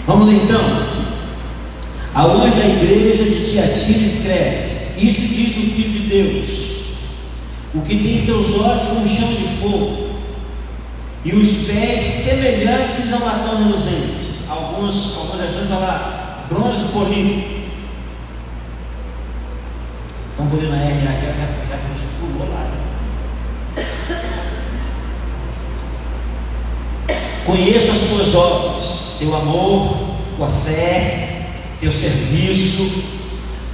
Vamos ler então. Ao anjo da igreja de Tiatira escreve: isto diz o Filho de Deus, o que tem seus olhos como chama de fogo e os pés semelhantes ao latão reluzente. Algumas versões falam bronze polido. Então vou ler na R, já pulou lá. Conheço as tuas obras, teu amor, tua fé, teu serviço,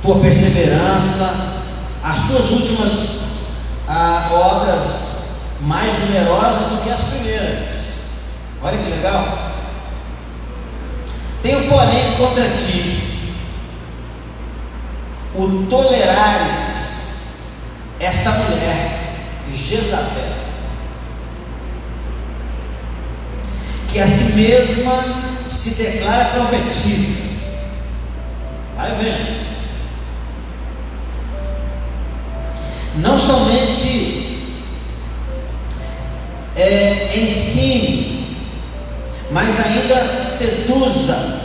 tua perseverança, as tuas últimas obras mais numerosas do que as primeiras. Olha que legal. Tenho porém contra ti o tolerares essa mulher Jezabel, que a si mesma se declara profetisa. Vai vendo. Não somente ensine, mas ainda seduza,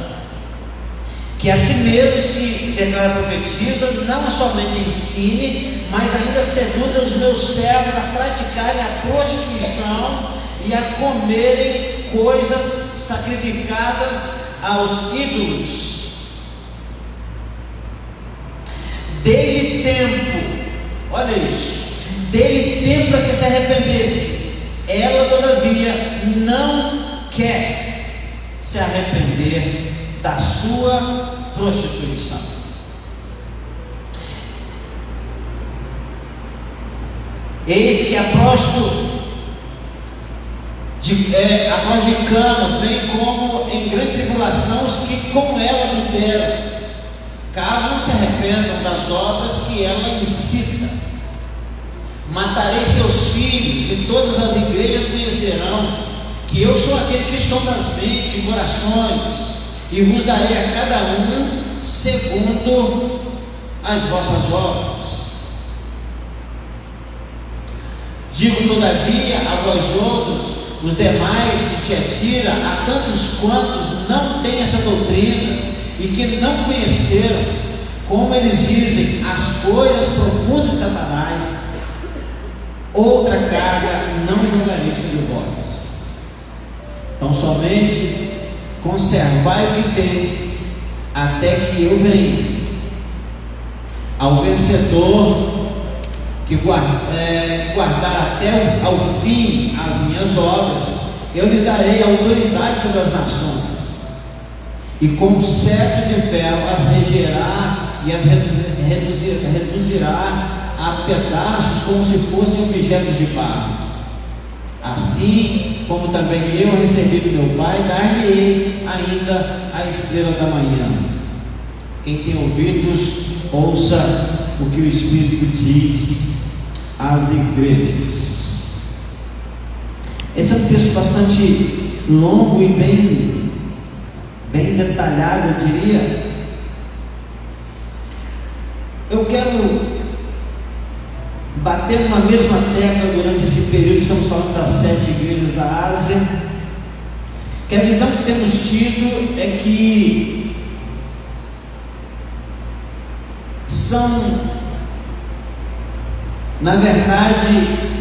que a si mesmo se declara profetiza. Não somente ensine, mas ainda seduza os meus servos a praticarem a prostituição e a comerem coisas sacrificadas aos ídolos. Dê-lhe tempo, olha isso, dê-lhe tempo para que se arrependesse. Ela todavia não quer se arrepender da sua prostituição. Eis que apóstolo de cama, bem como em grande tribulação os que com ela adulteram, caso não se arrependam das obras que ela incita. Matarei seus filhos, e todas as igrejas conhecerão que eu sou aquele que sonda as mentes e corações, e vos darei a cada um segundo as vossas obras. Digo todavia a vós outros, os demais de Tiatira, a tantos quantos não têm essa doutrina e que não conheceram, como eles dizem, as coisas profundas de Satanás, outra carga não jogarei sobre vós. Então somente conservai o que tens, até que eu venha. Ao vencedor que guardar até ao fim as minhas obras, eu lhes darei autoridade sobre as nações, e com cetro de ferro as regerá e as reduzirá a pedaços como se fossem objetos de barro. Assim como também eu recebi do meu Pai, dar-lhe-ei ainda a estrela da manhã. Quem tem ouvidos, ouça o que o Espírito diz às igrejas. Esse é um texto bastante longo e bem detalhado, eu diria. Eu quero bater numa mesma tecla durante esse período que estamos falando das 7 igrejas da Ásia, que a visão que temos tido é que são, na verdade,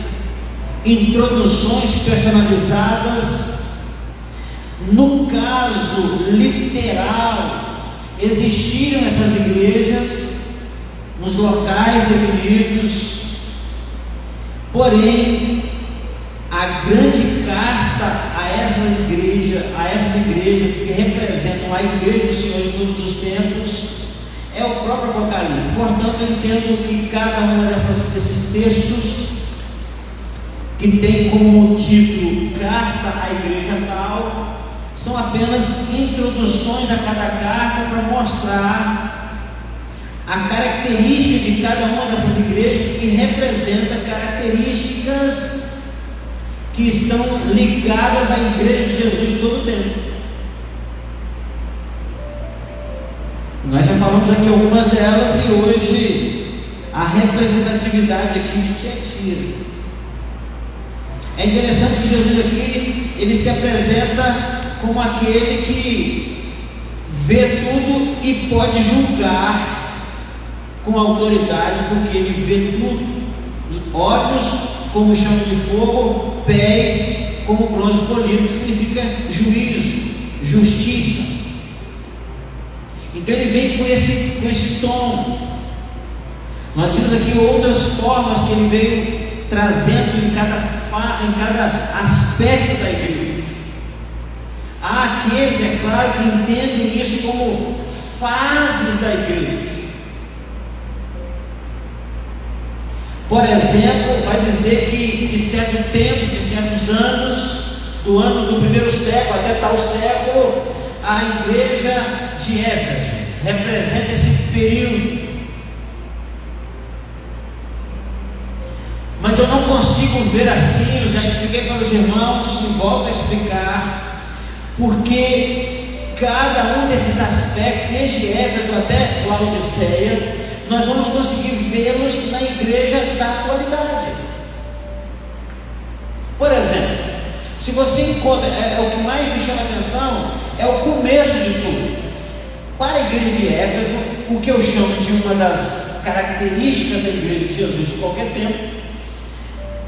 introduções personalizadas. No caso literal, existiram essas igrejas nos locais definidos, porém a grande carta a essas igrejas que representam a igreja do Senhor em todos os tempos é o próprio Apocalipse. Portanto, eu entendo que cada um desses textos, que tem como título Carta à Igreja Tal, são apenas introduções a cada carta para mostrar a característica de cada uma dessas igrejas, que representa características que estão ligadas à igreja de Jesus de todo o tempo. Nós já falamos aqui algumas delas, e hoje a representatividade aqui de Tiatira. É interessante que Jesus aqui, ele se apresenta como aquele que vê tudo e pode julgar com autoridade, porque ele vê tudo. Os olhos como chama de fogo, pés como bronze polido, que significa juízo, justiça. Então ele vem com esse tom. Nós temos aqui outras formas que ele veio trazendo em cada aspecto da igreja. Há aqueles, é claro, que entendem isso como fases da igreja. Por exemplo, vai dizer que de certo tempo, de certos anos, do ano do primeiro século até tal século, a igreja de Éfeso representa esse período. Mas eu não consigo ver assim, eu já expliquei para os irmãos e volto a explicar, porque cada um desses aspectos, desde Éfeso até Laodiceia, nós vamos conseguir vê-los na igreja da atualidade. Por exemplo, se você encontra, o que mais me chama a atenção é o começo de tudo. Para a igreja de Éfeso, o que eu chamo de uma das características da igreja de Jesus de qualquer tempo,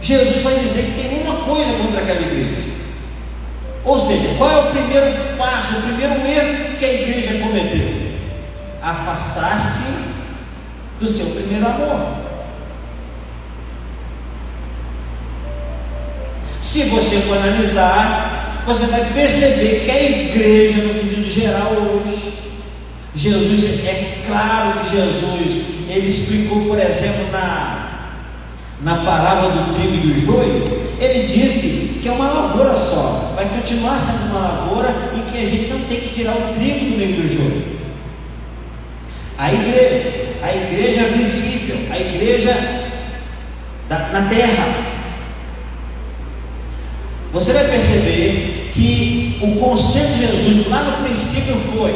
Jesus vai dizer que tem uma coisa contra aquela igreja. Ou seja, qual é o primeiro passo, o primeiro erro que a igreja cometeu? Afastar-se do seu primeiro amor. Se você for analisar, você vai perceber que a igreja, no sentido geral hoje, Jesus, é claro que Jesus, ele explicou, por exemplo, na parábola do trigo e do joio, ele disse que é uma lavoura só, vai continuar sendo uma lavoura e que a gente não tem que tirar o trigo do meio do joio. A igreja visível, a igreja na terra. Você vai perceber que o conselho de Jesus lá no princípio foi: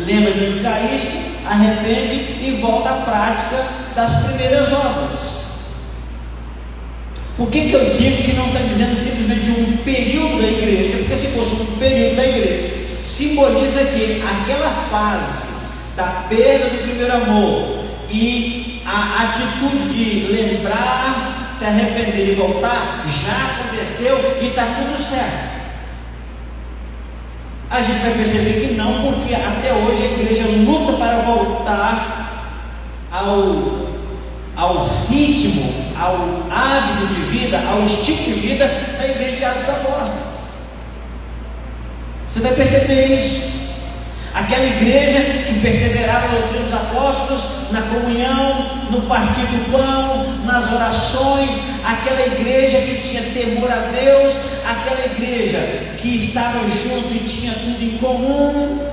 lembra de onde caíste, arrepende e volta à prática das primeiras obras. Por que eu digo que não está dizendo simplesmente de um período da igreja? Porque se fosse um período da igreja, simboliza que aquela fase da perda do primeiro amor e a atitude de lembrar, se arrepender e voltar já aconteceu e está tudo certo. A gente vai perceber que não, porque até hoje a igreja luta para voltar ao ritmo, ao hábito de vida, ao estilo de vida da igreja de Atos Apóstolos. Você vai perceber isso. Aquela igreja que perseverava no doutrina dos apóstolos, na comunhão, no partir do pão, nas orações, aquela igreja que tinha temor a Deus, aquela igreja que estava junto e tinha tudo em comum.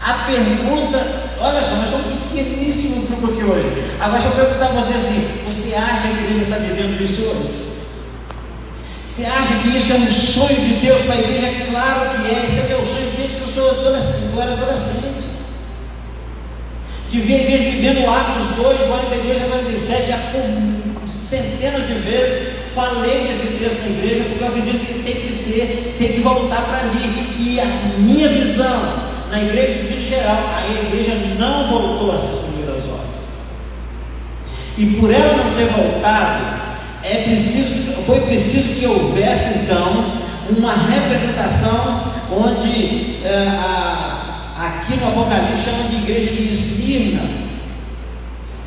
A pergunta, olha só, nós somos um pequeníssimo grupo aqui hoje. Agora deixa eu perguntar a você assim: você acha que a igreja está vivendo isso hoje? Você acha que isso é um sonho de Deus para a igreja? Claro que é. Esse é o meu sonho desde que eu era adolescente. De ver a igreja vivendo Atos 2, 42 a 47, já por centenas de vezes falei desse texto na igreja, porque eu acredito que tem que voltar para ali. E a minha visão na igreja, no sentido geral, a igreja não voltou a essas primeiras obras. E por ela não ter voltado, foi preciso que houvesse então uma representação onde aqui no Apocalipse chama de igreja de Esmirna,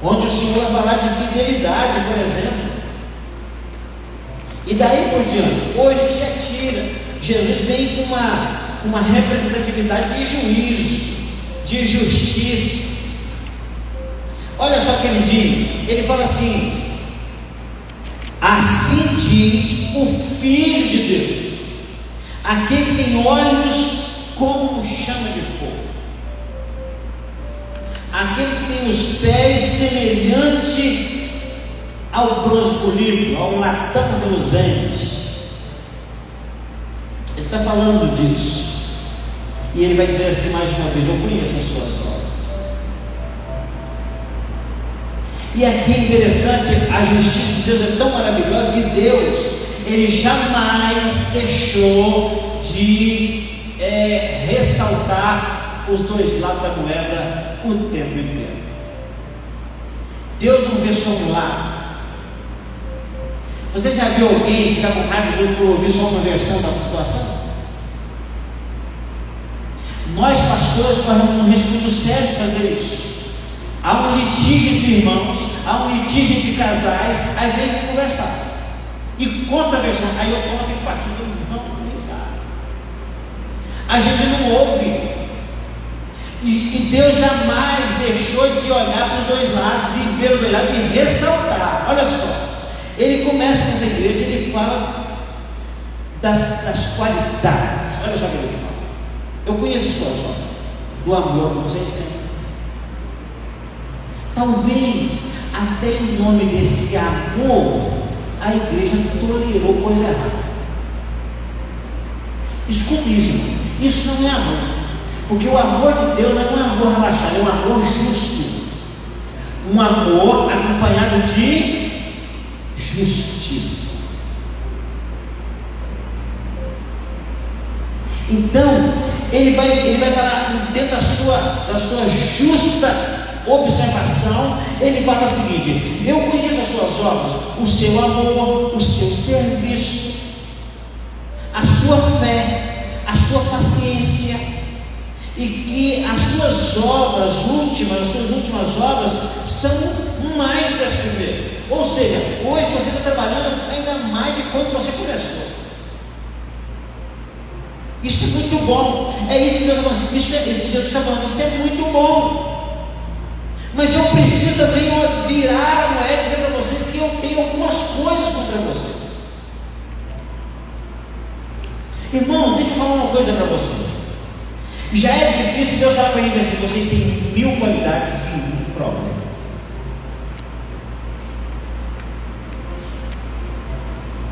onde o Senhor vai falar de fidelidade, por exemplo, e daí por diante. Hoje já tira. Jesus vem com uma representatividade de juízo, de justiça. Olha só o que ele diz. Ele fala assim: assim diz o Filho de Deus, aquele que tem olhos como chama de fogo, aquele que tem os pés semelhante ao bronze polido, ao latão reluzente. Ele está falando disso, e ele vai dizer assim mais uma vez: eu conheço as suas obras. E aqui é interessante, a justiça de Deus é tão maravilhosa que Deus, ele jamais deixou de ressaltar ressaltar os dois lados da moeda o tempo inteiro. Deus não vê só um lado. Você já viu alguém ficar com raiva por ouvir só uma versão da situação? Nós, pastores, corremos um risco muito sério de fazer isso. Há um litígio entre irmãos, há um litígio entre casais, aí vem conversar e conta a versão, aí eu tomo aquele partido, não, vem cá. A gente não ouve, e Deus jamais deixou de olhar para os dois lados e ver os dois lados e ressaltar. Olha só, ele começa nessa igreja, ele fala das qualidades. Olha só o que ele fala. Eu conheço só do amor que vocês têm. Talvez até em nome desse amor a igreja tolerou coisa errada. Escute isso, irmão. Isso não é amor, porque o amor de Deus não é um amor relaxado, é um amor justo, um amor acompanhado de justiça. Então ele vai falar dentro da sua justa observação. Ele fala o seguinte: eu conheço as suas obras, o seu amor, o seu serviço, a sua fé, a sua paciência, e que as suas últimas obras são mais do que as primeiras. Ou seja, hoje você está trabalhando ainda mais de quando você começou. Isso é muito bom. É isso que Deus está falando. Jesus está falando, isso é muito bom. Mas eu preciso também virar a moeda e dizer para vocês que eu tenho algumas coisas contra vocês. Irmão, deixa eu falar uma coisa para você. Já é difícil Deus falar para a gente assim: vocês têm 1000 qualidades e um problema.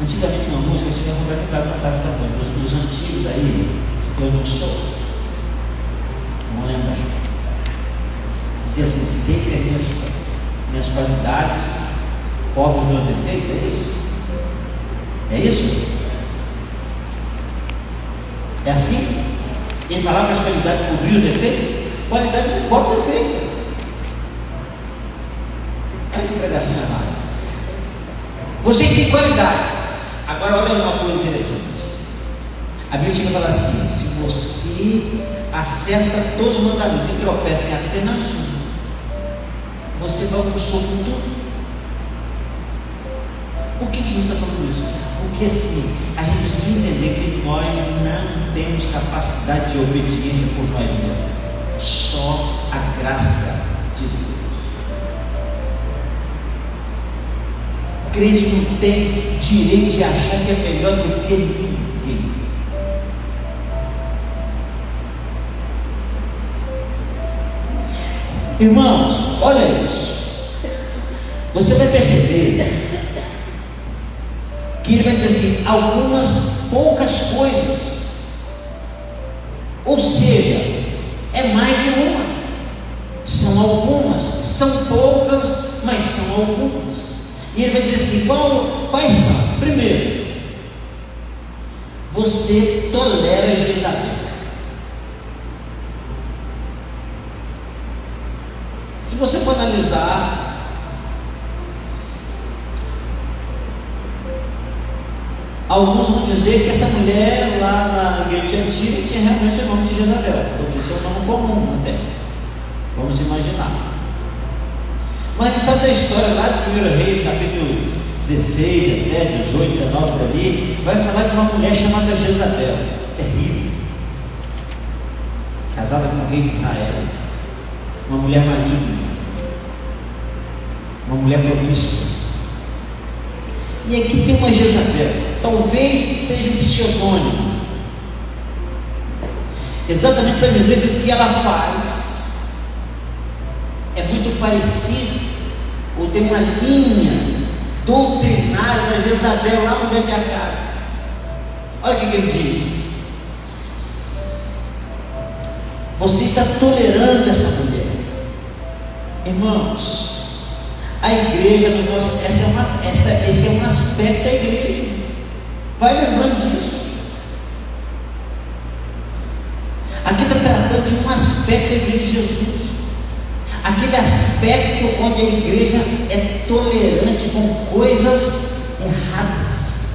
Antigamente uma música, você ia Roberto Carlos cantava essa música, dos antigos aí, eu não sou. Vamos lembrar. Dizia assim: sei que minhas qualidades cobrem os meus defeitos, é isso? É isso? É assim? Ele falava que as qualidades cobriam os defeitos? Qualidade não cobre defeito. Olha que pregação errada. Vocês têm qualidades. Agora olha uma coisa interessante. A Bíblia chega a falar assim: se você acerta todos os mandamentos e tropeça em apenas um, você bagunçou tudo. Por que Jesus está falando isso? Porque assim, a gente precisa entender que nós não temos capacidade de obediência por nós mesmos. Só a graça de Deus. Crente não tem direito de achar que é melhor do que ninguém. Irmãos, olha isso. Você vai perceber que ele vai dizer assim: algumas poucas coisas. Ou seja, é mais de uma. São algumas, são poucas, mas são algumas. E ele vai dizer assim: quais são? Primeiro, você tolera Jezabel. Se você for analisar, alguns vão dizer que essa mulher lá na igreja antiga tinha realmente o nome de Jezabel, porque isso é um nome comum até, vamos imaginar. Mas a gente sabe da história lá do 1 Reis, capítulo 16, 17, 18, 19, por ali, vai falar de uma mulher chamada Jezabel, terrível, casada com o rei de Israel, uma mulher maligna, uma mulher promíscua. E aqui tem uma Jezabel, talvez seja um pseudônimo, exatamente para dizer que o que ela faz é muito parecido, ou tem uma linha doutrinária da Jezabel lá no Grande Acabe. Olha o que ele diz: você está tolerando essa mulher. Irmãos, a igreja, esse é um aspecto da igreja. Vai lembrando disso. Aqui está tratando de um aspecto da igreja de Jesus, aquele aspecto onde a igreja é tolerante com coisas erradas,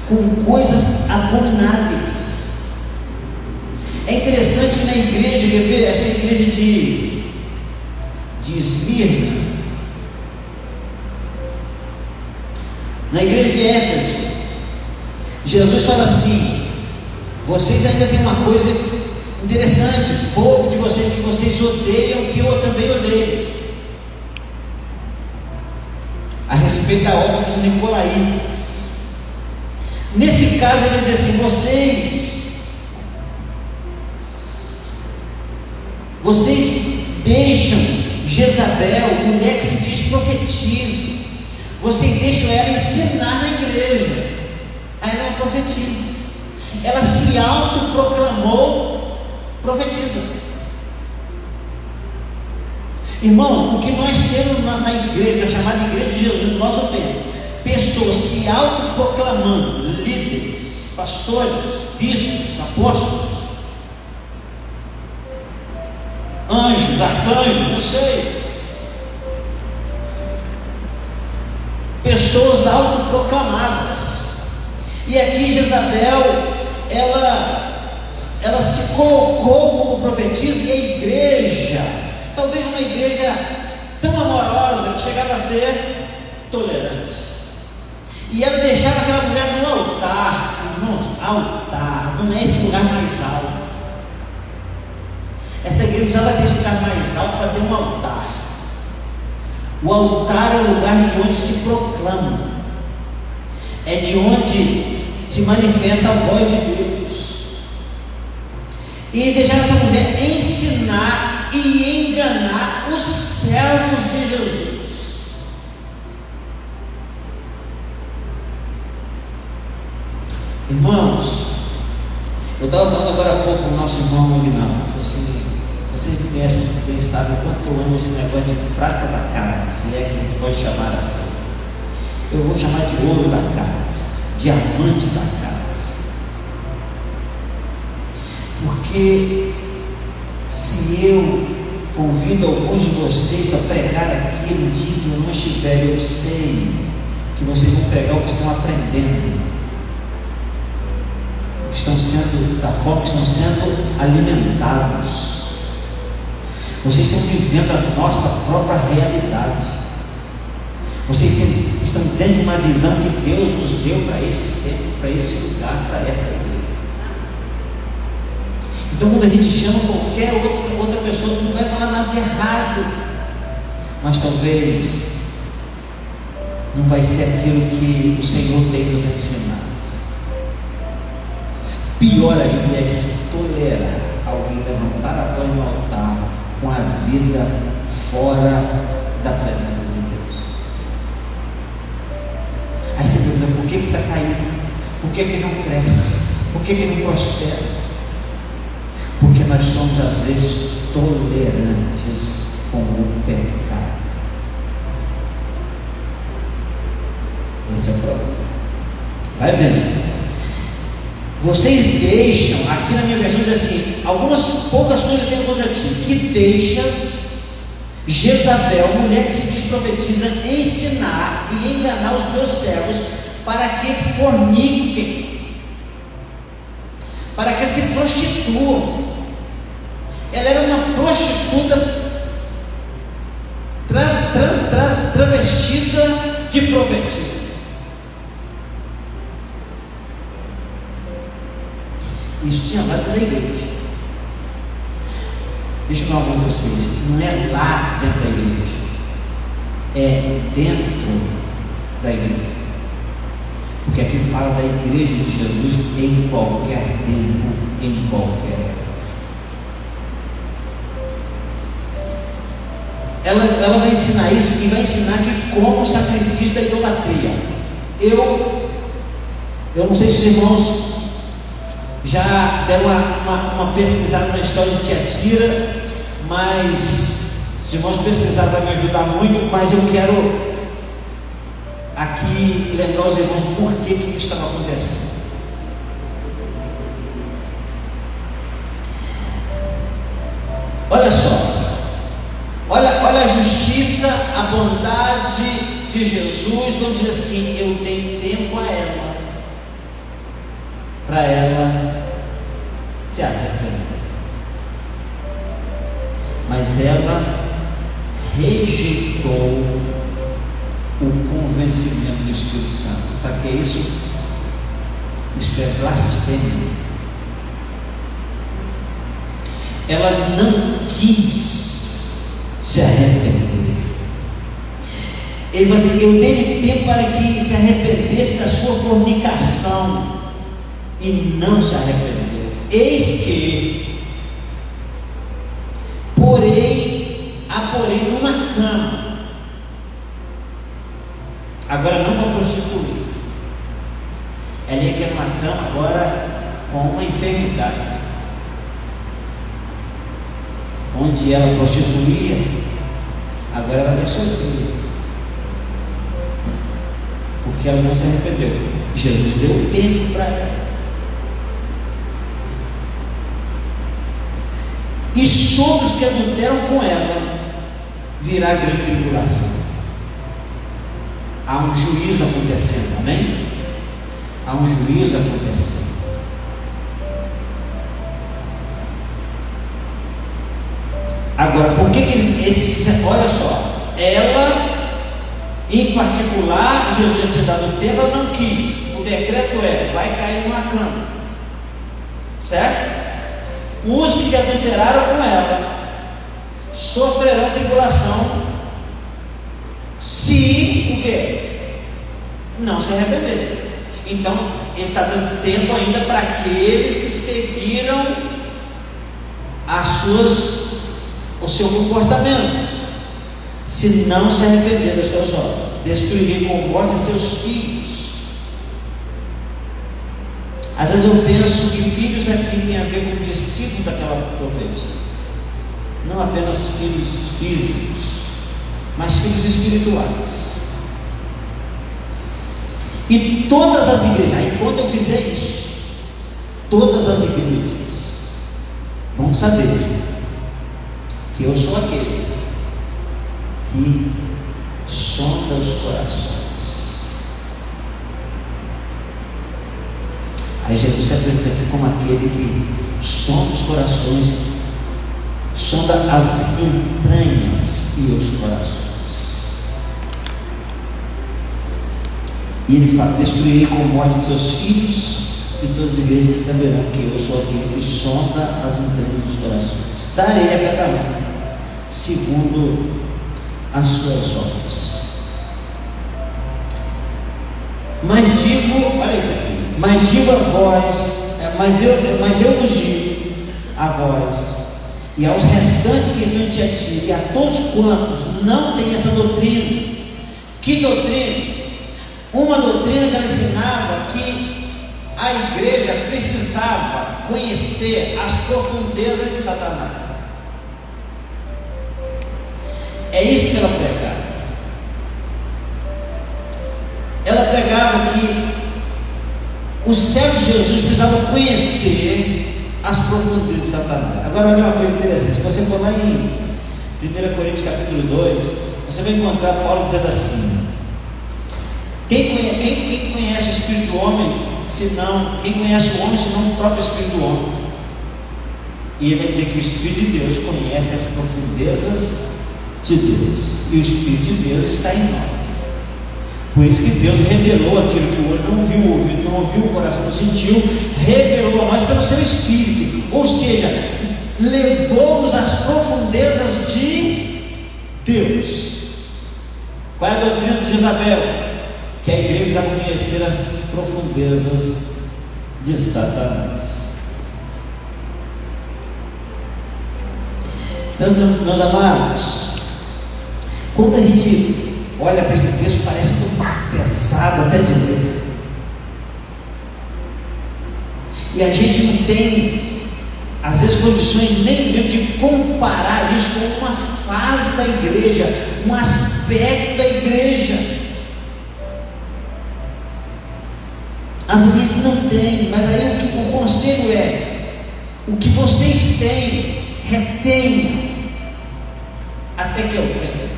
com coisas abomináveis. É interessante que na igreja, quer ver? Acho que é a igreja de Esmirna, na igreja de Éfeso, Jesus fala assim: vocês ainda têm uma coisa interessante, o povo de vocês que vocês odeiam, que eu também odeio, a respeito da obra dos nicolaítas. Nesse caso ele vai dizer assim: vocês deixam Jezabel, mulher que se diz profetiza, vocês deixam ela ensinar na igreja. Aí ela não profetiza, ela se autoproclamou profetiza. Irmão, o que nós temos na igreja, na chamada igreja de Jesus no nosso tempo, pessoas se autoproclamando líderes, pastores, bispos, apóstolos, anjos, arcanjos, não sei, pessoas autoproclamadas. E aqui Jezabel, ela se colocou como profetisa, e a igreja, talvez uma igreja tão amorosa que chegava a ser tolerante, e ela deixava aquela mulher no altar. Irmãos, altar não é esse lugar mais alto. Essa igreja precisava ter esse lugar mais alto para ter um altar. O altar é o lugar de onde se proclama, é de onde se manifesta a voz de Deus. E deixar essa mulher ensinar e enganar os servos de Jesus. Irmãos, eu estava falando agora há pouco com o nosso irmão Aguinaldo, falou assim: vocês me conhecem muito bem, sabem o quanto eu amo esse negócio de prata da casa, se é que a gente pode chamar assim. Eu vou chamar de ouro da casa, diamante da casa, porque se eu convido alguns de vocês para pregar aqui no dia que eu não estiver, eu sei que vocês vão pregar o que estão aprendendo, o que estão sendo, da forma que estão sendo alimentados. Vocês estão vivendo a nossa própria realidade. Vocês estão tendo de uma visão que Deus nos deu para esse tempo, para esse lugar, para esta igreja. Então, quando a gente chama qualquer outra pessoa, não vai falar nada de errado, mas talvez não vai ser aquilo que o Senhor tem nos ensinado. Pior ainda é a gente tolerar alguém levantar a voz no altar com a vida fora da presença de Deus. Aí você pergunta: por que está caindo? Por que não cresce? Por que não prospera? Porque nós somos às vezes tolerantes com o pecado. Esse é o problema. Vai vendo. Vocês deixam, aqui na minha versão diz assim: algumas poucas coisas tenho contra ti, que deixas Jezabel, mulher que se diz profetiza, ensinar e enganar os meus servos para que forniquem, para que se prostituam. Ela era uma prostituta travestida de profetisa. Isso tinha lá dentro da igreja. Deixa eu falar para vocês: não é lá dentro da igreja, é dentro da igreja. Porque aqui fala da igreja de Jesus em qualquer tempo, em qualquer época. Ela vai ensinar isso, e vai ensinar que como o sacrifício da idolatria. Eu não sei se os irmãos já deram uma pesquisada na história de Tiatira, mas os irmãos pesquisaram, vai me ajudar muito. Mas eu quero aqui lembrar os irmãos por que isso estava acontecendo. Olha só, olha a justiça, a bondade de Jesus, quando diz assim: eu dei tempo a ela, para ela se arrepender, mas ela rejeitou o convencimento do Espírito Santo. Sabe o que é isso? Isso é blasfêmia. Ela não quis se arrepender. Ele falou assim: eu dei tempo para que se arrependesse da sua fornicação, e não se arrependeu. Eis que a porei numa cama, agora não para prostituir, ela ia querer uma cama agora com uma enfermidade, onde ela prostituía, agora ela vai sofrer, porque ela não se arrependeu. Jesus deu tempo para ela. E sobre os que adulteram com ela virá grande tribulação. Há um juízo acontecendo, amém? Há um juízo acontecendo. Agora, por que eles, olha só, ela em particular, Jesus já tinha dado tempo, ela não quis. O decreto vai cair numa cama, certo? Os que se adulteraram com ela sofrerão tribulação, se o quê? Não se arrependerem. Então ele está dando tempo ainda para aqueles que seguiram o seu comportamento, se não se arrepender das suas obras. Destruirei com morte a seus filhos. Às vezes eu penso que filhos aqui tem a ver com discípulos daquela profecia, não apenas filhos físicos, mas filhos espirituais. E todas as igrejas, aí quando eu fizer isso, todas as igrejas vão saber que eu sou aquele que sonda os corações. Aí Jesus se apresenta aqui como aquele que sonda os corações, sonda as entranhas e os corações. E ele fala: destruirei com morte seus filhos, e todas as igrejas saberão que eu sou aquele que sonda as entranhas dos corações. Darei a cada um segundo as suas obras. Mas digo, olha isso aqui, mas digo a vós, mas eu vos digo a vós e aos restantes que estão em Tiatira, e a todos quantos não têm essa doutrina. Que doutrina? Uma doutrina que ela ensinava que a igreja precisava conhecer as profundezas de Satanás. É isso que ela pregava. Ela pregava que os servos de Jesus precisavam conhecer as profundezas de Satanás. Agora olha uma coisa interessante, se você for lá em 1 Coríntios capítulo 2, você vai encontrar Paulo dizendo assim: quem conhece o Espírito do homem, quem conhece o homem, senão o próprio Espírito do homem? E ele vai dizer que o Espírito de Deus conhece as profundezas de Deus, e o Espírito de Deus está em nós. Por isso que Deus revelou aquilo que o olho não viu, o ouvido não ouviu, o coração não sentiu, revelou a nós pelo seu Espírito, ou seja, levou-nos às profundezas de Deus. Qual é a doutrina de Jezabel? Que a igreja vai conhecer as profundezas de Satanás. Meus amados, quando a gente olha para esse texto, parece tão pesado até de ler, e a gente não tem, às vezes, condições nem mesmo de comparar isso com uma fase da igreja, um aspecto da igreja. Às vezes a gente não tem, mas aí o conselho é: o que vocês têm, retenha até que eu venha.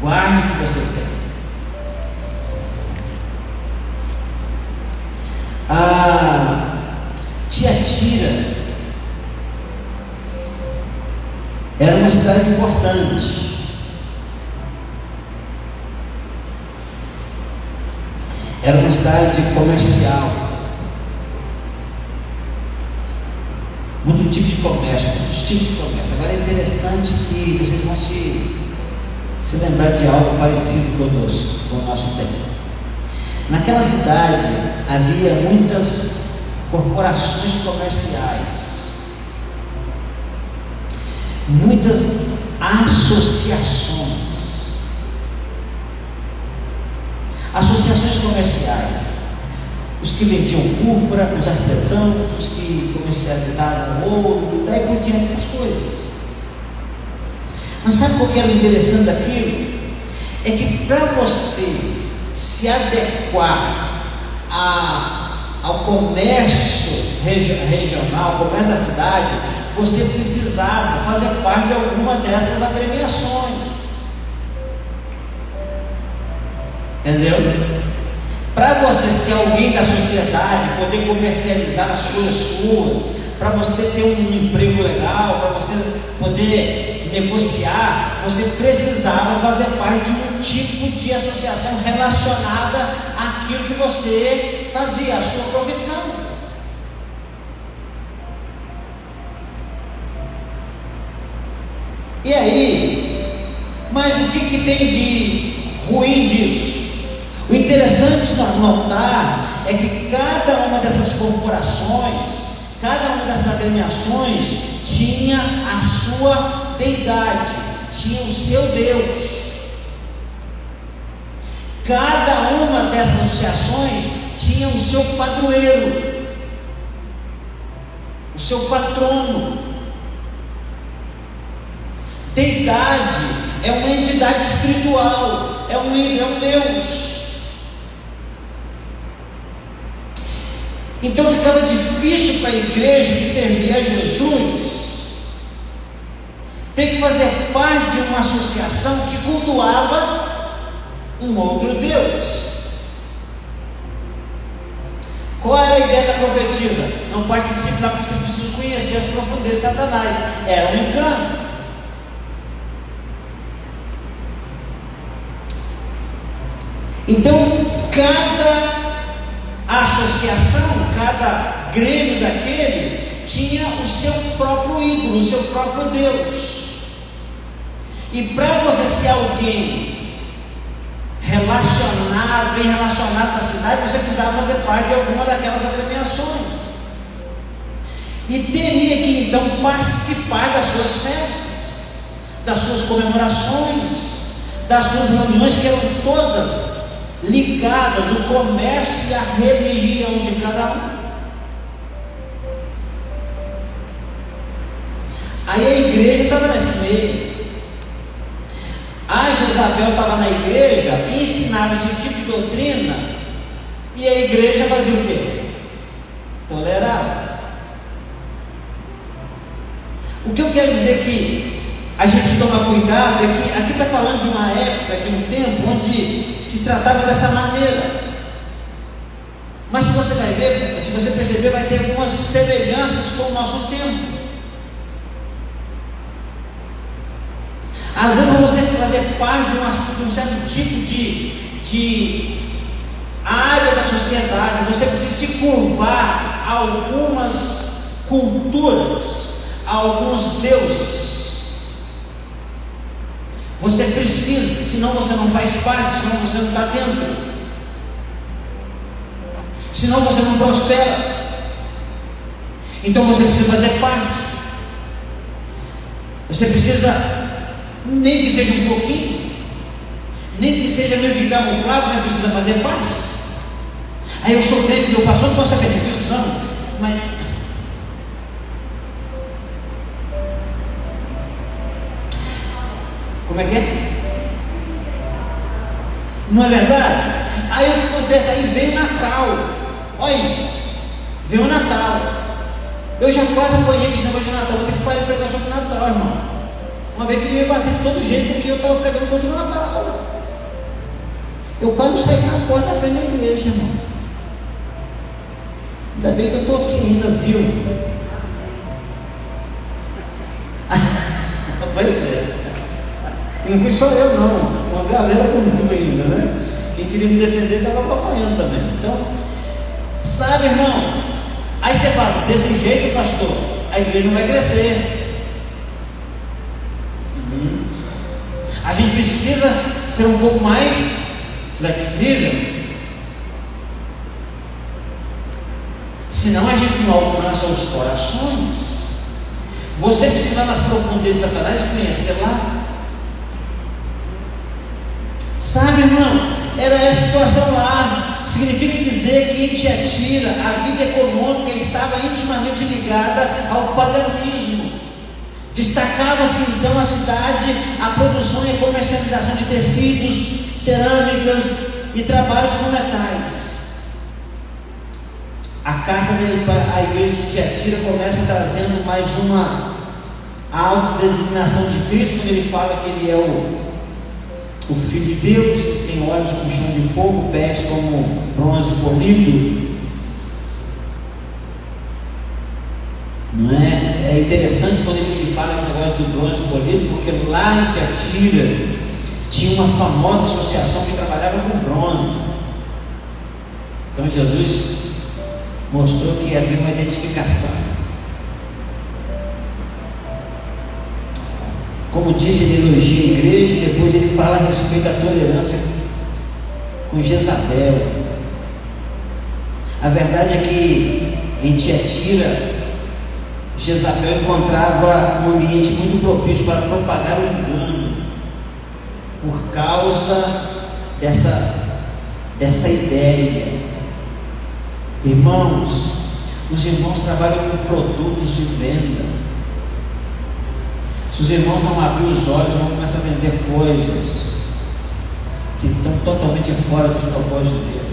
Guarde o que você tem. Tiatira era uma cidade importante. Era uma cidade comercial. Muito tipo de comércio, muitos tipos de comércio. Agora é interessante que vocês vão se lembrar de algo parecido conosco, com o nosso tempo. Naquela cidade havia muitas corporações comerciais, muitas associações comerciais. Os que vendiam púrpura, os artesãos, os que comercializavam ouro, daí por diante, essas coisas. Mas sabe qual que era o interessante daquilo? É que para você se adequar ao comércio regional, ao comércio da cidade, você precisava fazer parte de alguma dessas agremiações. Entendeu? Para você ser alguém da sociedade, poder comercializar as coisas suas, para você ter um emprego legal, para você poder negociar, você precisava fazer parte de um tipo de associação relacionada àquilo que você fazia, a sua profissão. E aí, mas o que tem de ruim disso? O interessante de notar é que cada uma dessas corporações, cada uma dessas agremiações tinha a sua deidade, tinha o seu Deus. Cada uma dessas associações tinha o seu padroeiro, o seu patrono. Deidade é uma entidade espiritual, é um Deus. Então ficava difícil para a igreja que servia a Jesus ter que fazer parte de uma associação que cultuava um outro Deus. Qual era a ideia da profetisa? Não participe lá porque vocês precisam conhecer as profundezas de Satanás. Era um engano. Então, cada associação, cada grêmio daquele tinha o seu próprio ídolo, o seu próprio Deus. E para você ser alguém bem relacionado na cidade, você precisava fazer parte de alguma daquelas agremiações. E teria que então participar das suas festas, das suas comemorações, das suas reuniões, que eram todas ligadas o comércio e a religião de cada um. Aí a igreja estava nesse meio. A Jezabel estava na igreja e ensinava esse tipo de doutrina, e a igreja fazia o quê? Tolerava. O que eu quero dizer que a gente toma cuidado é que aqui está falando de uma época, de um tempo onde se tratava dessa maneira. Mas se você vai ver, se você perceber, vai ter algumas semelhanças com o nosso tempo. Às vezes, para você fazer parte de um certo tipo de área da sociedade, você precisa se curvar a algumas culturas, a alguns deuses. Você precisa, senão você não faz parte, senão você não está dentro, senão você não prospera. Então você precisa fazer parte. Você precisa, nem que seja um pouquinho, nem que seja meio que camuflado, mas precisa fazer parte. Aí eu sou crente, meu pastor não posso saber disso, não, mas como é que é? Não é verdade? Aí o que acontece? Aí veio o Natal. Olha aí, veio o Natal. Eu já quase apanhei com esse negócio de Natal, vou ter que parar de pregar sobre Natal, irmão. Uma vez que ele me bateu de todo jeito porque eu estava pregando contra o Natal. Eu quase não saí na porta da frente da igreja, irmão. Ainda bem que eu estou aqui ainda vivo. Pois é. E não fui só eu não, uma galera comigo ainda, né? Quem queria me defender estava apanhando também. Então, sabe, irmão? Aí você fala, desse jeito, pastor, a igreja não vai crescer. A gente precisa ser um pouco mais flexível, senão a gente não alcança os corações. Você precisa nas profundezas de Satanás conhecer lá. Sabe, irmão, era essa situação lá. Significa dizer que em Tiatira a vida econômica estava intimamente ligada ao paganismo. Destacava-se então a cidade, a produção e a comercialização de tecidos, cerâmicas e trabalhos com metais. A carta à igreja de Tiatira começa trazendo mais uma autodesignação de Cristo, quando ele fala que ele é o Filho de Deus, tem olhos como chama de fogo, pés como bronze polido. Não é? É interessante quando ele fala esse negócio do bronze polido, porque lá em Tiatira tinha uma famosa associação que trabalhava com bronze. Então Jesus mostrou que havia uma identificação. Como disse, ele elogia a igreja e depois ele fala a respeito da tolerância com Jezabel. A verdade é que em Tiatira, Jezabel encontrava um ambiente muito propício para propagar o engano, por causa dessa ideia. Irmãos, os irmãos trabalham com produtos de venda. Se os irmãos não abrirem os olhos, vão começar a vender coisas que estão totalmente fora dos propósitos de Deus.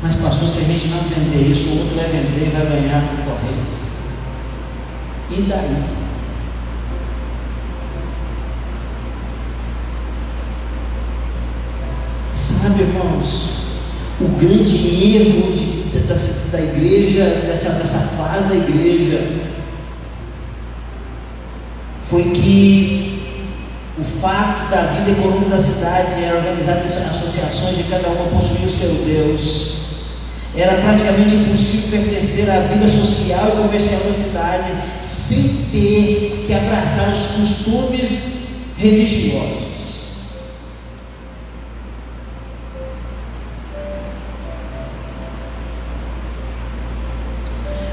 Mas pastor, se a gente não vender isso, o outro vai vender e vai ganhar a concorrência. E daí? Sabe, irmãos, o grande erro da igreja, dessa fase da igreja, foi que o fato da vida econômica da cidade era organizada em associações e cada uma possuía o seu Deus. Era praticamente impossível pertencer à vida social e comercial da cidade sem ter que abraçar os costumes religiosos.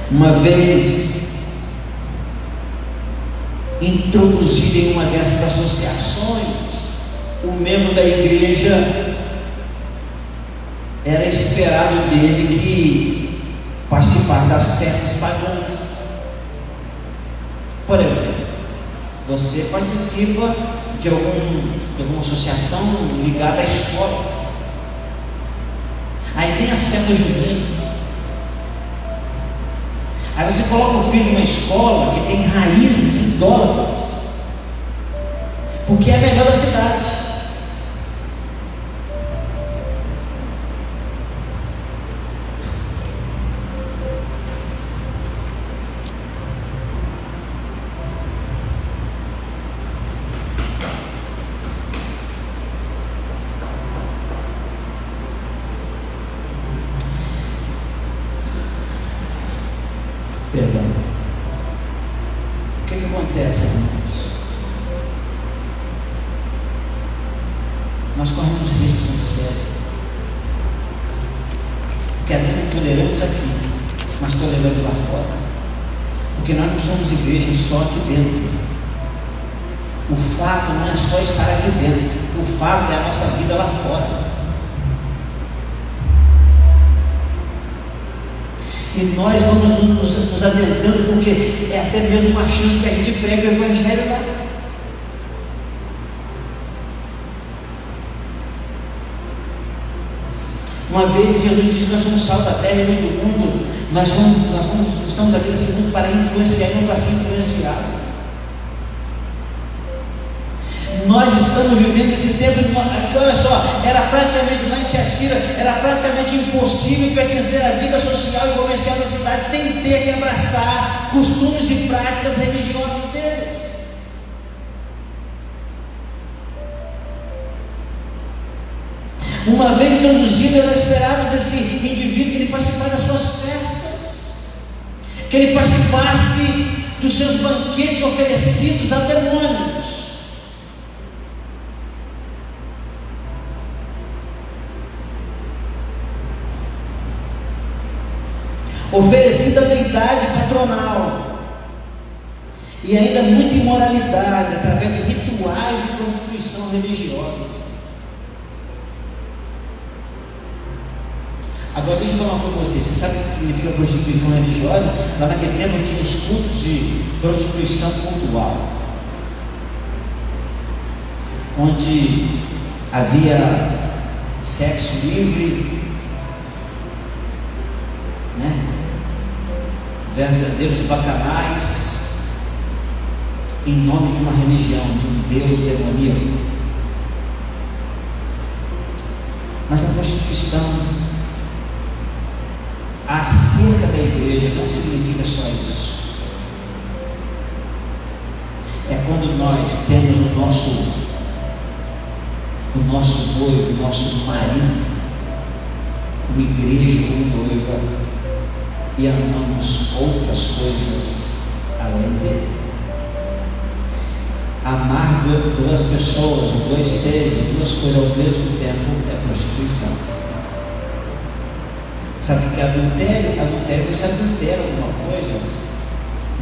Uma vez introduzido em uma dessas associações, o membro da igreja era esperado dele que participar das festas pagãs. Por exemplo, você participa de alguma associação ligada à escola. Aí vem as festas juninas. Aí você coloca o filho numa escola que tem raízes idólatras, porque é a melhor da cidade. Perdão. O que acontece, irmãos? Nós corremos risco muito sério, porque às vezes não toleramos aqui, mas toleramos lá fora, porque nós não somos igreja só aqui dentro. O fato não é só estar aqui dentro, o fato é a nossa vida lá fora. E nós vamos nos adentrando, porque é até mesmo uma chance que a gente pregue o evangelho lá. Uma vez Jesus disse que nós somos sal da terra e luz do mundo. Estamos aqui nesse mundo para influenciar e não para ser influenciado. Nós estamos vivendo esse tempo que, olha só, era praticamente, lá em Tiatira, era praticamente impossível pertencer à vida social e comercial da cidade sem ter que abraçar costumes e práticas religiosas deles. Uma vez introduzido, era esperado desse indivíduo que ele participasse das suas festas, que ele participasse dos seus banquetes oferecidos a demônios. Oferecida a deidade patronal, e ainda muita imoralidade através de rituais de prostituição religiosa. Agora deixa eu falar uma coisa para vocês. Você sabe o que significa prostituição religiosa? Lá naquele tempo tinha os cultos de prostituição cultural, onde havia sexo livre, né? Verdadeiros bacanais, em nome de uma religião, de um Deus demoníaco. Mas a prostituição acerca da igreja não significa só isso. É quando nós temos o nosso noivo, o nosso marido, como igreja, como noiva, e amamos outras coisas além dele. Amar duas pessoas, dois seres, duas coisas ao mesmo tempo é prostituição. Sabe o que é adultério? Adultério, você adultera alguma coisa,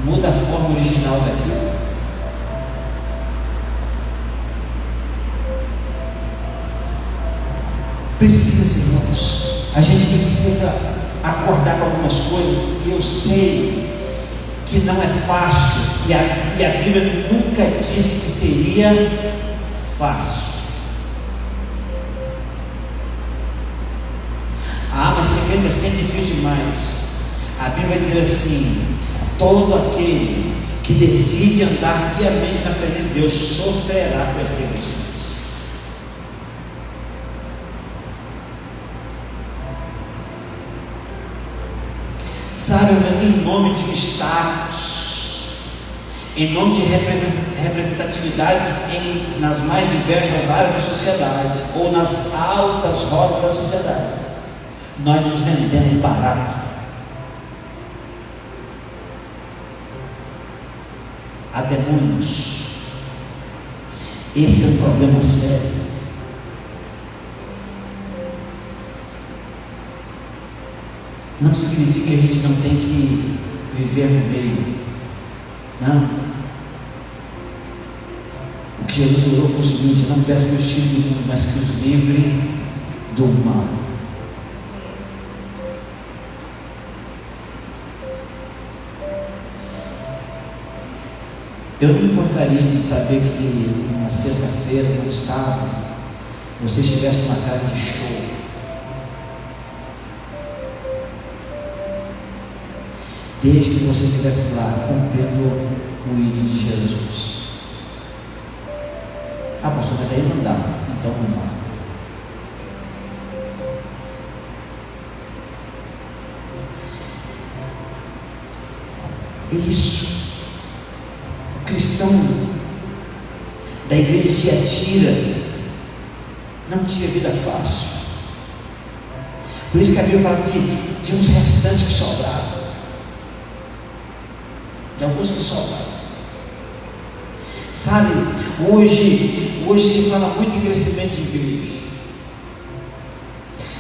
muda a forma original daquilo. Precisa, irmãos, a gente precisa acordar com algumas coisas, e eu sei que não é fácil, e a Bíblia nunca disse que seria fácil. Mas ser crente é sempre difícil demais. A Bíblia vai dizer assim: todo aquele que decide andar piamente na presença de Deus sofrerá perseguições. Sabe, em nome de status, em nome de representatividades nas mais diversas áreas da sociedade, ou nas altas rodas da sociedade, nós nos vendemos barato. Há demônios. Esse é um problema sério. Não significa que a gente não tem que viver no meio. Não. O que Jesus orou foi o seguinte: não peça que os tire do mundo, mas que os livre do mal. Eu não me importaria de saber que numa sexta-feira, num sábado, você estivesse numa casa de show, desde que você estivesse lá cumprindo o ID de Jesus. Pastor, mas aí não dá, então não vá. Isso. O cristão da igreja de Tiatira não tinha vida fácil. Por isso que a Bíblia fala de uns restantes que sobraram, de alguns que sobraram. Sabe, hoje se fala muito em crescimento de igreja,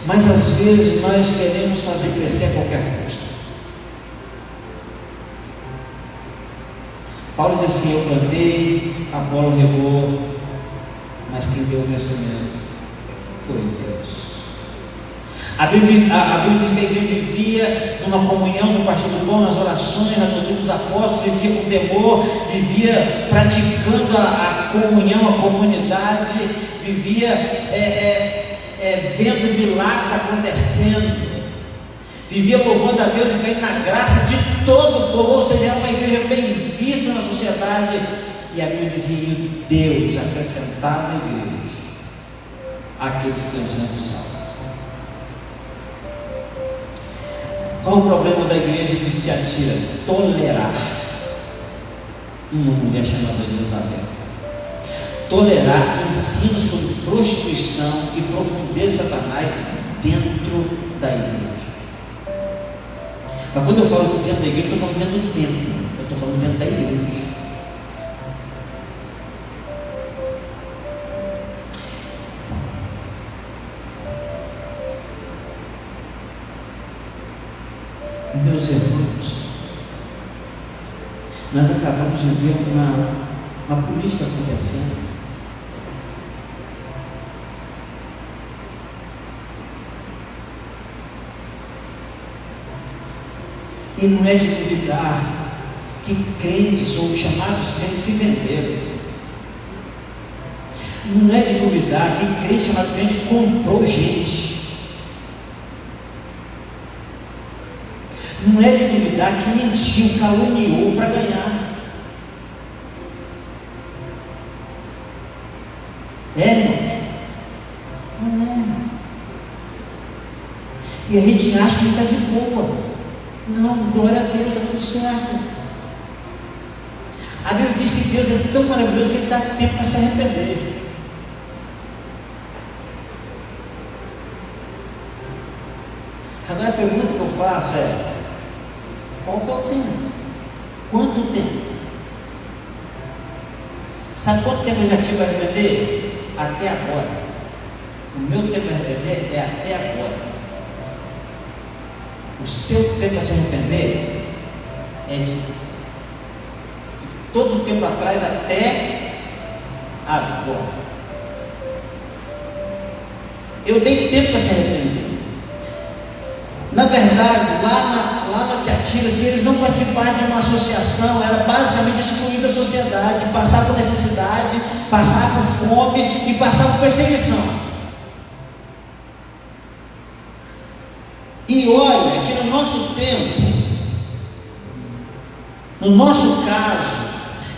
mas às vezes nós queremos fazer crescer a qualquer custo. Paulo diz assim: eu plantei, Apolo regou, mas quem deu o crescimento foi Deus. A Bíblia diz que a igreja vivia numa comunhão, no partir do pão, nas orações, na doutrina dos apóstolos, vivia com temor, vivia praticando a comunhão, a comunidade, vivia vendo milagres acontecendo, vivia louvando a Deus e caindo na graça de todo o povo, ou seja, era uma igreja bem vista na sociedade. E a Bíblia dizia: Deus acrescentava à igreja aqueles que iam sendo salvos. Qual o problema da igreja de Tiatira? Tolerar uma mulher chamada Jezabel. Tolerar ensino sobre prostituição e profundeza de Satanás dentro da igreja. Mas quando eu falo dentro da igreja, eu estou falando dentro do templo, eu estou falando dentro da igreja. Meus irmãos, nós acabamos de ver uma política acontecendo. E não é de duvidar que crentes ou chamados crentes se venderam. Não é de duvidar que crente chamado crente comprou gente. Não é de duvidar que mentiu, caluniou para ganhar. Irmão? Não é. E a gente acha que está de boa. Não, glória a Deus, está tudo certo. A Bíblia diz que Deus é tão maravilhoso que Ele dá tempo para se arrepender. Agora a pergunta que eu faço é: qual é o tempo? Quanto tempo? Sabe quanto tempo eu já tive a arrepender? Até agora. O meu tempo a arrepender é até agora. O seu tempo a se arrepender é de todo o tempo atrás até agora. Eu dei tempo para se arrepender. Na verdade, lá na Tiatira, se eles não participarem de uma associação, era basicamente excluir da sociedade, passar por necessidade, passar por fome e passar por perseguição. E olha que no nosso tempo, no nosso caso,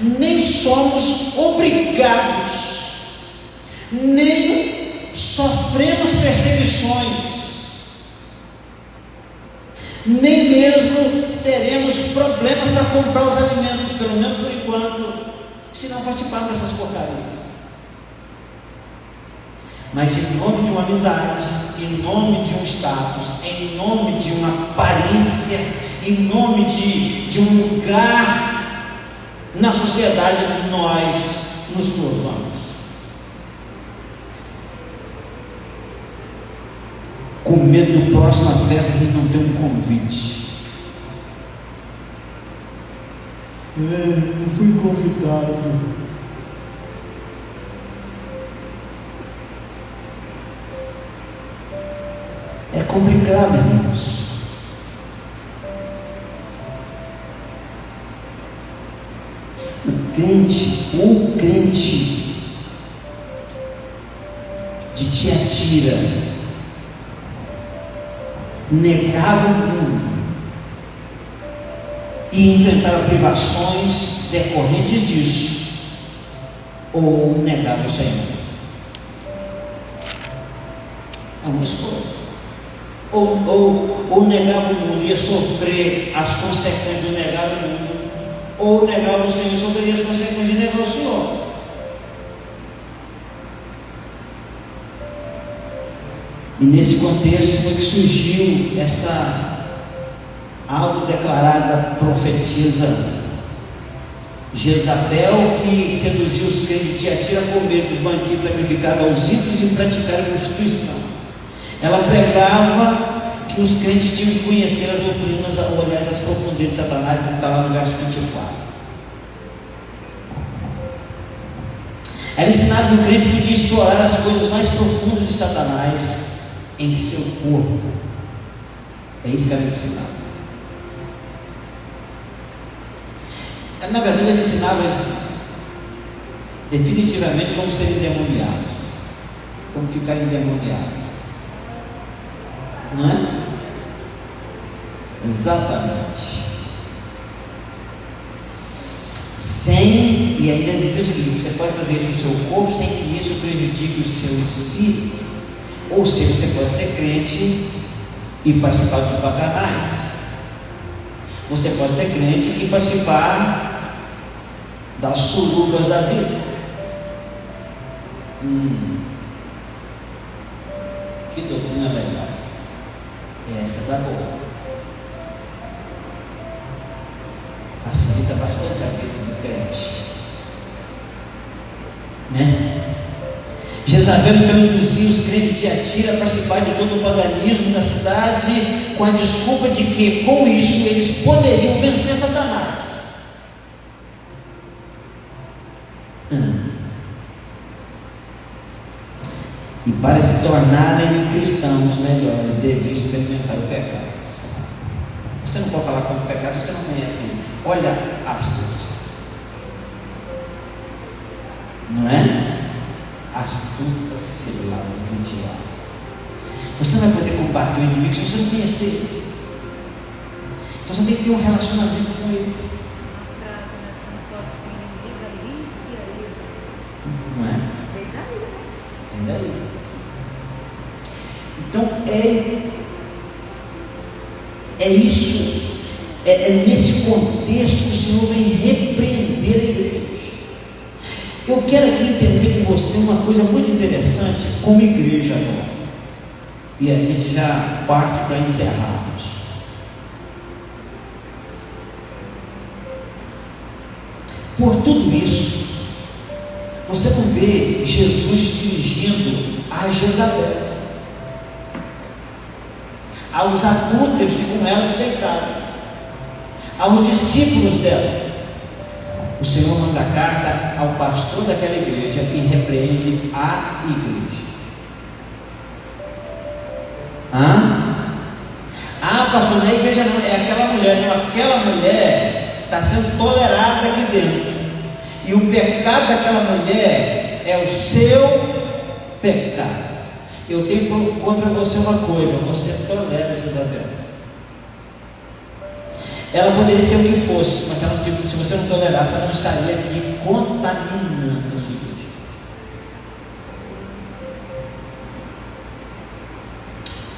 nem somos obrigados, nem sofremos perseguições, nem mesmo teremos problemas para comprar os alimentos, pelo menos por enquanto, se não participarmos dessas porcarias. Mas em nome de uma amizade, em nome de um status, em nome de uma aparência, em nome de um lugar na sociedade, nós nos curvamos. Com medo do próximo festa a gente não ter um convite. Eu fui convidado. É complicado, irmãos. O crente de Tiatira negava o mundo e enfrentava privações decorrentes disso, ou negava o Senhor. É uma escolha. Ou negava o mundo, ia sofrer as consequências de negar o mundo, ou negava o Senhor e sofreria as consequências de negar o Senhor. E nesse contexto foi que surgiu essa autodeclarada profetisa Jezabel, que seduziu os crentes de Tiatira a comer dos banquetes sacrificados aos ídolos e praticar a prostituição. Ela pregava que os crentes tinham que conhecer as doutrinas, ou aliás, as profundezas de Satanás, como está lá no verso 24. Ela ensinava que o crente podia explorar as coisas mais profundas de Satanás em seu corpo. É isso que ela ensinava. Na verdade, ela ensinava definitivamente como ser endemoniado, como ficar endemoniado. Não é? Exatamente. E ainda diz o seguinte: você pode fazer isso no seu corpo sem que isso prejudique o seu espírito. Ou seja, você pode ser crente e participar dos bacanais. Você pode ser crente e participar das surubas da vida. Que doutrina legal. Essa tá boa. Facilita bastante a vida do crente, né? Jezabel então induzia os crentes de Tiatira a participar de todo o paganismo da cidade, com a desculpa de que com isso eles poderiam vencer Satanás. E para se tornarem cristãos melhores, deviam experimentar o pecado. Você não pode falar contra o pecado se você não conhece. Olha aspas, não é? Astuta cilada do diabo. Você não vai poder combater o inimigo se você não conhecer. Então você tem que ter um relacionamento com ele. Não é? Vem daí. Então é isso. É nesse contexto que o Senhor vem repreender a igreja. Eu quero aqui entender com você uma coisa muito interessante como igreja agora. E a gente já parte para encerrarmos. Por tudo isso, você não vê Jesus dirigindo a Jezabel, aos adúlteros que com ela se deitaram, aos discípulos dela. O Senhor manda carta ao pastor daquela igreja e repreende a igreja. Pastor, não é a igreja não, é aquela mulher. Não, aquela mulher está sendo tolerada aqui dentro, e o pecado daquela mulher é o seu pecado. Eu tenho contra você uma coisa: você tolera Jezabel. Ela poderia ser o que fosse, mas se você não tolerasse, ela não estaria aqui contaminando a sua igreja.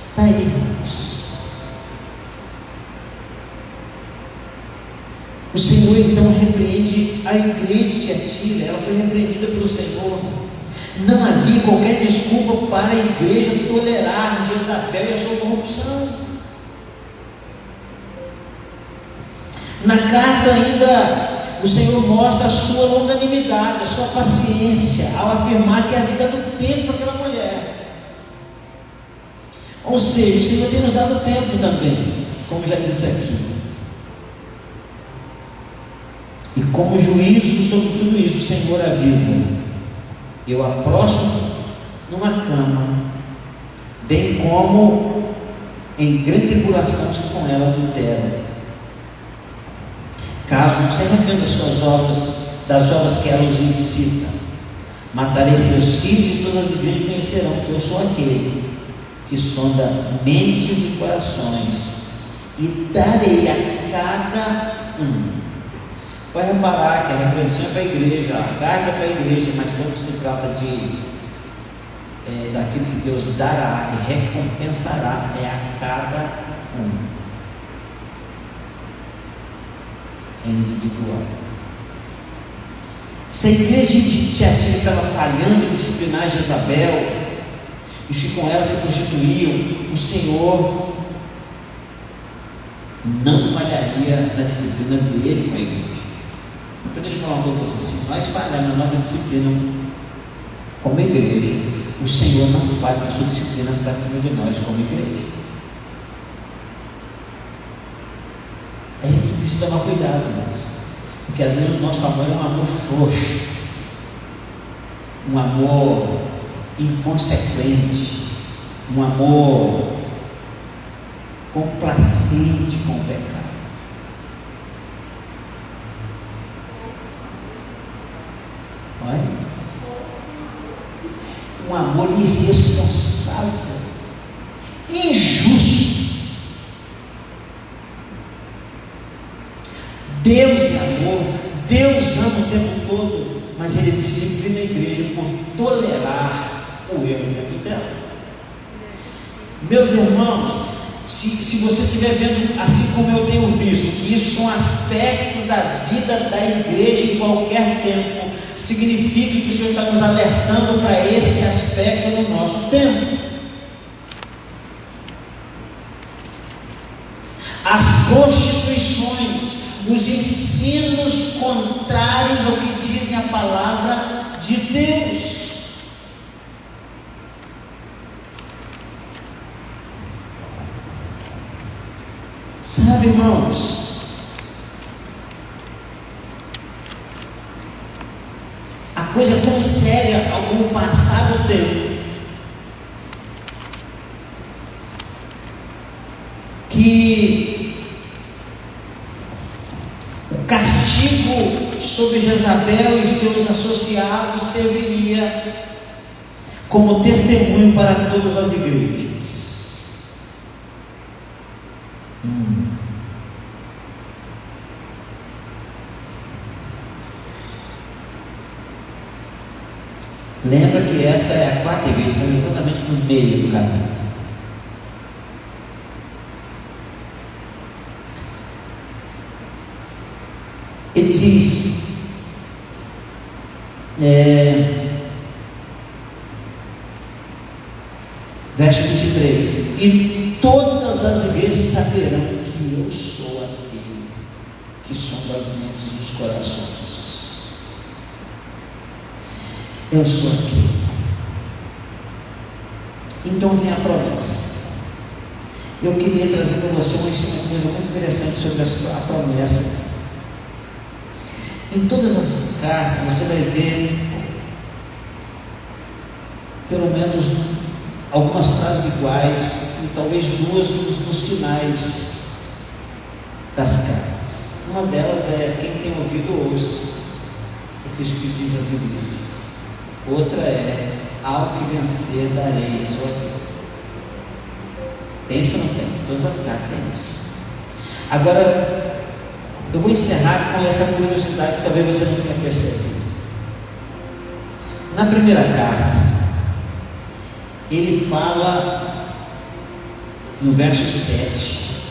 Está aí, irmãos. O Senhor então repreende a igreja de Tiatira. Ela foi repreendida pelo Senhor. Não havia qualquer desculpa para a igreja tolerar Jezabel e a sua corrupção. Na carta ainda o Senhor mostra a sua longanimidade, a sua paciência, ao afirmar que a vida do tempo para aquela mulher. Ou seja, o Senhor tem nos dado tempo também, como já disse aqui. E como juízo sobre tudo isso, o Senhor avisa: eu a prosto numa cama, bem como em grande tribulação se com ela adultera. Caso não se arrependa das obras que ela os incita, matarei seus filhos, e todas as igrejas conhecerão que eu sou aquele que sonda mentes e corações, e darei a cada um. Pode reparar que a repreensão é para a igreja, a carga é para a igreja, mas quando se trata daquilo que Deus dará e recompensará, é a cada um. É individual. Se a igreja de Tiatira estava falhando em disciplinar Jezabel, e se com ela se constituíam, o Senhor não falharia na disciplina dele com a igreja. Então deixa eu falar uma coisa para você: se nós falharmos na nossa disciplina como igreja, o Senhor não falha na sua disciplina para cima de nós como igreja. A gente precisa tomar cuidado, irmãos, porque às vezes o nosso amor é um amor frouxo, um amor inconsequente, um amor complacente com o pecado. Olha, um amor irresponsável, injusto. Deus é amor, Deus ama o tempo todo, mas Ele disciplina a igreja por tolerar o erro dentro dela. Meus irmãos, se você estiver vendo, assim como eu tenho visto, que isso são aspectos da vida da igreja em qualquer tempo, significa que o Senhor está nos alertando para esse aspecto no nosso tempo. As prostituições, os ensinos contrários ao que dizem a palavra de Deus. Sabe, irmãos, a coisa é tão séria ao passar do tempo, que o castigo sobre Jezabel e seus associados serviria como testemunho para todas as igrejas. Lembra que essa é a quarta igreja, estamos exatamente no meio do caminho. Ele diz, verso 23: e todas as igrejas saberão que eu sou aquele que sonda as mentes e os corações. Eu sou aquele. Então vem a promessa. Eu queria trazer para você uma coisa muito interessante sobre a promessa. Em todas essas cartas você vai ver pelo menos algumas frases iguais e talvez duas nos finais das cartas. Uma delas é: quem tem ouvido ouça o que o Espírito diz às igrejas. Outra é: ao que vencer darei isso aqui. Tem isso ou não tem? Todas as cartas têm isso. Agora eu vou encerrar com essa curiosidade que talvez você não tenha percebido. Na primeira carta, ele fala, no verso 7,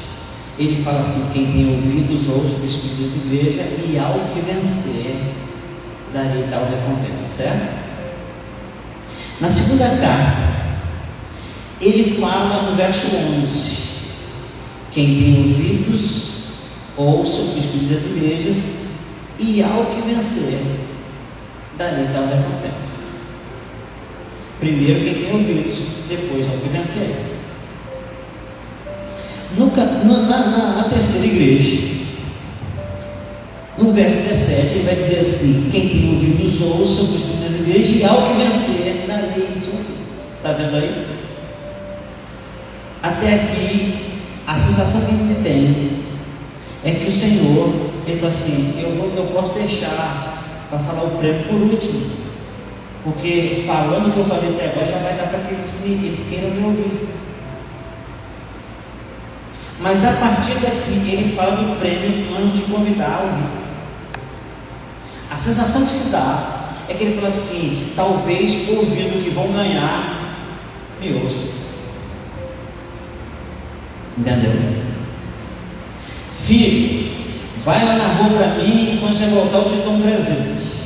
ele fala assim: quem tem ouvidos ouça o que o Espírito diz à igreja, e ao que vencer darei tal recompensa, certo? Na segunda carta, ele fala no verso 11: quem tem ouvidos ouça o que o Espírito diz às igrejas, e ao que vencer darei tal recompensa. Primeiro quem tem ouvidos, depois ao que vencer. Na terceira igreja, no verso 17, ele vai dizer assim: quem tem ouvidos ouça o que o Espírito diz às igrejas, e ao que vencer darei isso aqui. Está vendo aí? Até aqui, a sensação que a gente tem é que o Senhor, Ele fala assim: eu posso deixar para falar o prêmio por último, porque falando o que eu falei até agora já vai dar para que eles queiram me ouvir. Mas a partir daqui ele fala do prêmio antes de convidar a ouvir. A sensação que se dá é que ele fala assim: talvez ouvindo que vão ganhar, me ouça. Entendeu? Filho, vai lá na rua para mim, e quando você voltar eu te dou um presente.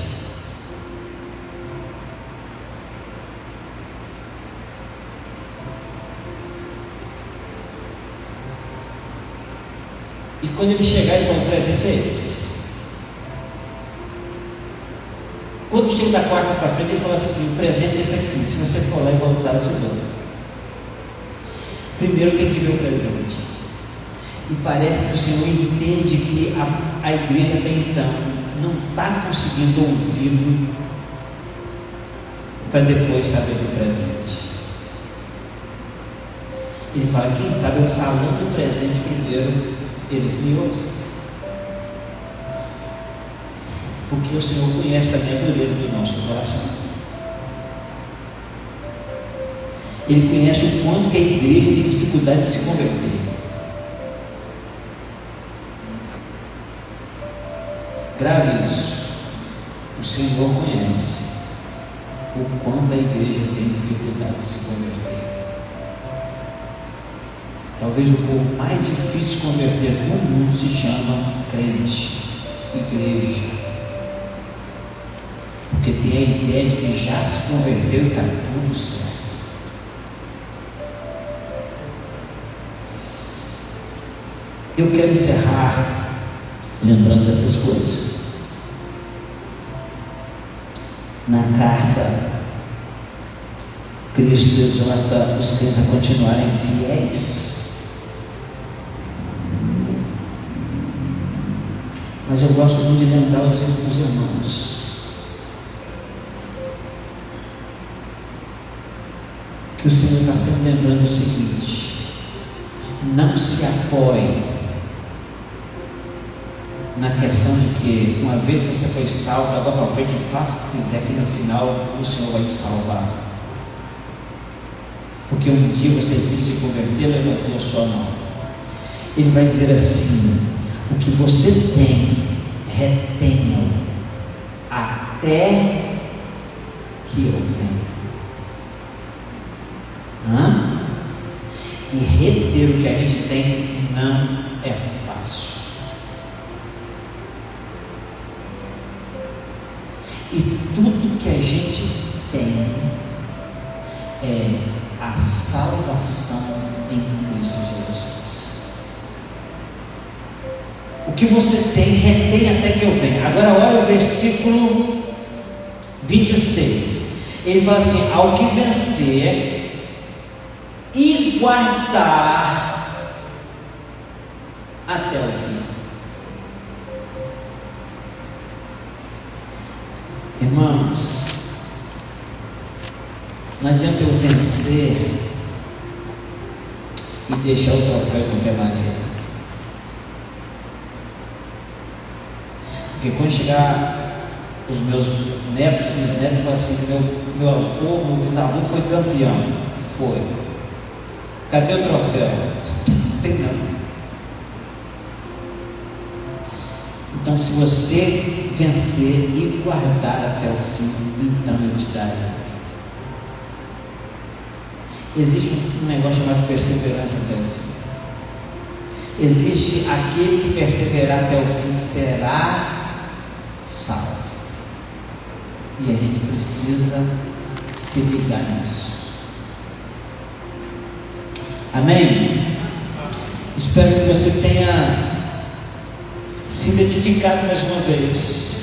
E quando ele chegar, ele fala: o presente é esse. Quando chega da quarta para frente, ele fala assim: o presente é esse aqui. Se você for lá e voltar, eu te dou. Primeiro tem que ver o presente. E parece que o Senhor entende que a igreja até então não está conseguindo ouvi-lo para depois saber do presente. Ele fala: quem sabe eu falando do presente primeiro, eles me ouçam. Porque o Senhor conhece também a dureza do nosso coração. Ele conhece o quanto que a igreja tem dificuldade de se converter. Grave isso. O Senhor conhece o quanto a igreja tem dificuldade de se converter. Talvez o povo mais difícil de se converter no mundo se chama crente, igreja. Porque tem a ideia de que já se converteu e está tudo certo. Eu quero encerrar lembrando dessas coisas. Na carta, Cristo exorta os crentes a continuarem fiéis. Mas eu gosto muito de lembrar os irmãos que o Senhor está sempre lembrando o seguinte: não se apoie na questão de que uma vez que você foi salvo, agora para frente faça o que quiser, que no final o Senhor vai te salvar. Porque um dia você disse se converter, levantou a sua mão. Ele vai dizer assim: o que você tem, retenha até que eu venha. E reter o que a gente tem não é fácil. E tudo que a gente tem é a salvação em Cristo Jesus. O que você tem, retém até que eu venha. Agora olha o versículo 26. Ele fala assim: ao que vencer e guardar até o fim. Irmãos, não adianta eu vencer e deixar o troféu de qualquer maneira. Porque quando chegar os meus netos, bisnetos, falam assim: meu avô, meu bisavô foi campeão. Foi. Cadê o troféu? Não tem não. Então, se você vencer e guardar até o fim, então eu te darei. Existe um negócio chamado perseverança até o fim. Existe aquele que perseverar até o fim será salvo. E a gente precisa se ligar nisso. Amém? Espero que você tenha sido edificado mais uma vez.